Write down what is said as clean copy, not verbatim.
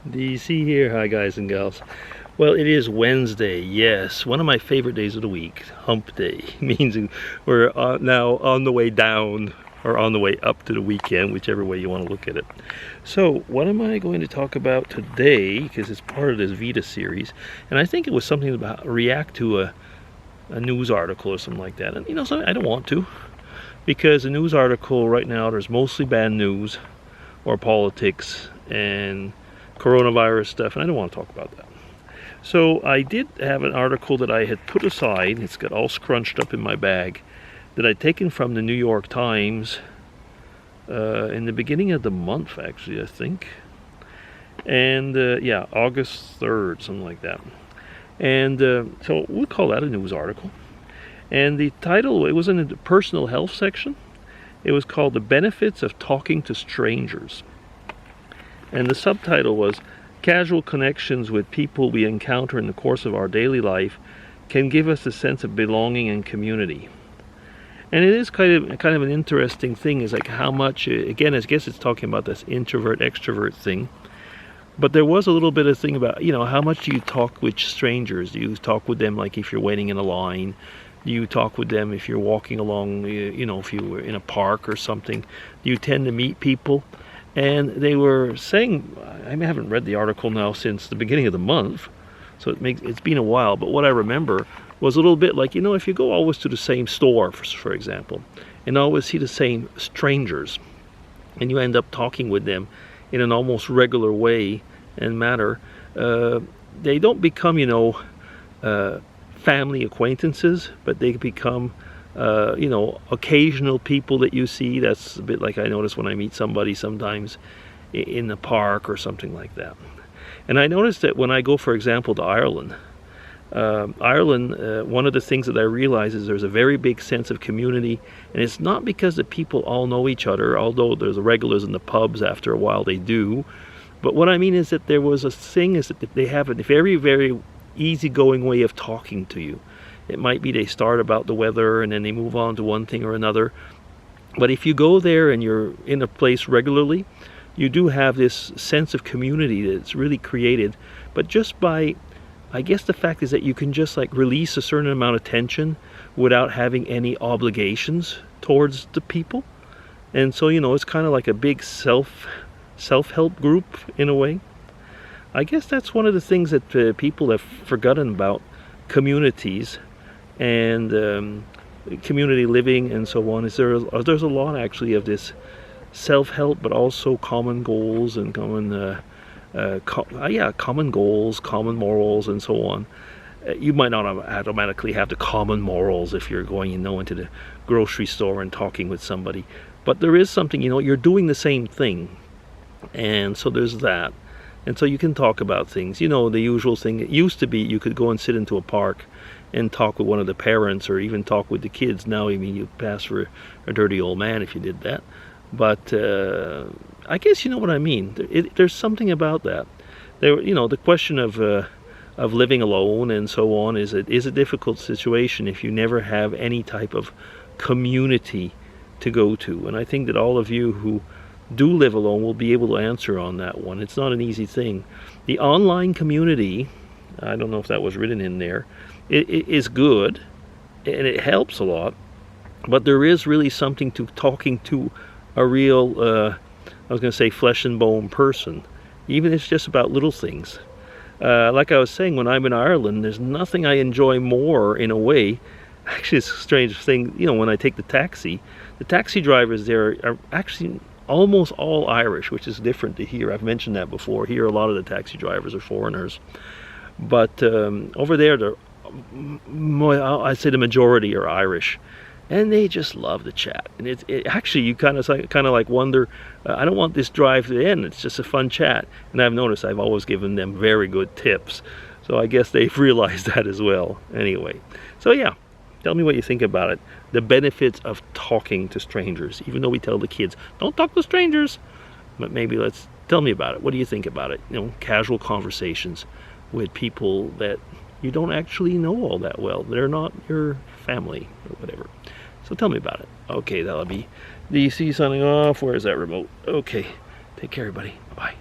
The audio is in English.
DC here. Hi guys and gals. Well, it is Wednesday, yes, one of my favorite days of the week. Hump day means we're now on the way down or on the way up to the weekend, whichever way you want to look at it. So what am I going to talk about today, because it's part of this Veda series, and I think it was something about react to a news article or something like that. And you know something, I don't want to, because a news article right now, there's mostly bad news or politics and coronavirus stuff, and I don't want to talk about that. So I did have an article that I had put aside. It's got all scrunched up in my bag, that I'd taken from the New York Times in the beginning of the month, actually, I think. And yeah, August 3rd, something like that. And so we'll call that a news article. And the title, it was in the personal health section. It was called "The Benefits of Talking to Strangers." And the subtitle was, "Casual connections with people we encounter in the course of our daily life can give us a sense of belonging and community." And it is kind of an interesting thing, is like how much, again, I guess it's talking about this introvert extrovert thing. But there was a little bit of thing about, you know, how much do you talk with strangers? Do you talk with them like if you're waiting in a line? Do you talk with them if you're walking along, you know, if you were in a park or something? Do you tend to meet people? And they were saying, I haven't read the article now since the beginning of the month, so it's been a while, but what I remember was a little bit like, you know, if you go always to the same store, for example, and always see the same strangers, and you end up talking with them in an almost regular way and manner, they don't become, you know, family acquaintances, but they become you know, occasional people that you see. That's a bit like I notice when I meet somebody sometimes in the park or something like that. And I noticed that when I go, for example, to Ireland, one of the things that I realize is there's a very big sense of community, and it's not because the people all know each other, although there's the regulars in the pubs after a while they do. But what I mean is that there was a thing, is that they have a very, very easygoing way of talking to you. It might be they start about the weather and then they move on to one thing or another. But if you go there and you're in a place regularly, you do have this sense of community that's really created. But just by, I guess the fact is that you can just like release a certain amount of tension without having any obligations towards the people. And so, you know, it's kind of like a big self-help group in a way. I guess that's one of the things that people have forgotten about communities and community living and so on, is there's a lot actually of this self-help, but also common goals and common goals, common morals, and so on. You might not automatically have the common morals if you're going, you know, into the grocery store and talking with somebody, but there is something, you know, you're doing the same thing, and so there's that. And so you can talk about things, you know, the usual thing. It used to be you could go and sit into a park and talk with one of the parents, or even talk with the kids. Now, I mean, you'd pass for a dirty old man if you did that. But I guess you know what I mean. There's something about that. There, you know, the question of living alone and so on is a difficult situation if you never have any type of community to go to. And I think that all of you who do live alone will be able to answer on that one. It's not an easy thing. The online community, I don't know if that was written in there, it is good and it helps a lot, but there is really something to talking to a real, I was going to say flesh and bone person, even if it's just about little things. Like I was saying, when I'm in Ireland, there's nothing I enjoy more in a way. Actually, it's a strange thing, you know, when I take the taxi drivers there are actually almost all Irish, which is different to here. I've mentioned that before. Here, a lot of the taxi drivers are foreigners. But over there, I'd say the majority are Irish. And they just love the chat. And it actually, you kind of like wonder, I don't want this drive to end. It's just a fun chat. And I've noticed I've always given them very good tips. So I guess they've realized that as well. Anyway, so yeah. Tell me what you think about it. The benefits of talking to strangers. Even though we tell the kids, don't talk to strangers. But maybe tell me about it. What do you think about it? You know, casual conversations with people that you don't actually know all that well. They're not your family or whatever. So tell me about it. Okay, that'll be DC signing off. Where is that remote? Okay, take care everybody. Bye-bye.